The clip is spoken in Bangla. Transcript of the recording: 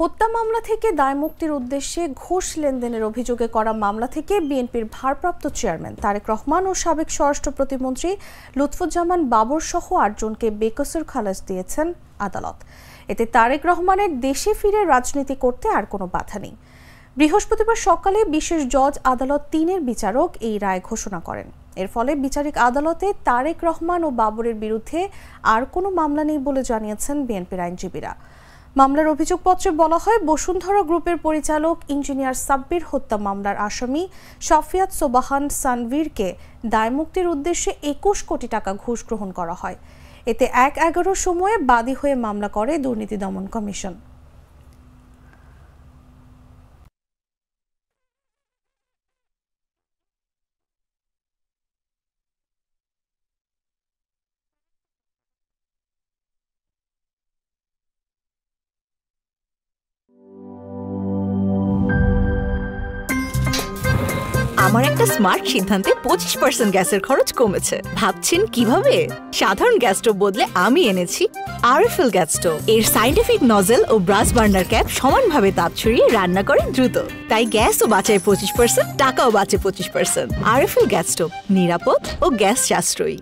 হত্যা মামলা থেকে দায়মুক্তির উদ্দেশ্যে ঘুষ লেনদেনের অভিযোগে করা মামলা থেকে বিএনপির ভারপ্রাপ্ত চেয়ারম্যান তারেক রহমান ও সাবেক স্বরাষ্ট্র প্রতিমন্ত্রী লুৎফুজ্জামান বাবর সহ ৮ জনকে বেকসুর খালাস দিয়েছেন আদালত। এতে তারেক রহমানের দেশে ফিরে রাজনীতি করতে আর কোনো বাধা নেই। বৃহস্পতিবার সকালে বিশেষ জজ আদালত ৩-এর বিচারক এই রায় ঘোষণা করেন। এর ফলে বিচারিক আদালতে তারেক রহমান ও বাবরের বিরুদ্ধে আর কোনো মামলা নেই বলে জানিয়েছেন বিএনপির আইনজীবীরা। মামলার অভিযোগপত্রে বলা হয়, বসুন্ধরা গ্রুপের পরিচালক ইঞ্জিনিয়ার সাব্বির হত্যা মামলার আসামি শাফিয়াত সোবাহান সানভীরকে দায়মুক্তির উদ্দেশ্যে ২১ কোটি টাকা ঘুষ গ্রহণ করা হয়। এতে ১/১১ সময়ে বাদী হয়ে মামলা করে দুর্নীতি দমন কমিশন। আমার একটা স্মার্ট সিদ্ধান্তে 25% গ্যাসের খরচ কমেছে। ভাবছেন কিভাবে? সাধারণ গ্যাস স্টোভ বদলে আমি এনেছি আরএফএল গ্যাস স্টোভ। এর সাইন্টিফিক নজল ও ব্রাস বার্নার ক্যাপ সমানভাবে তাপ ছড়িয়ে রান্না করে দ্রুত। তাই গ্যাসও বাঁচায় 25%, টাকাও বাঁচে 25%। আরএফএল গ্যাস স্টোভ নিরাপদ ও গ্যাস সাশ্রয়ী।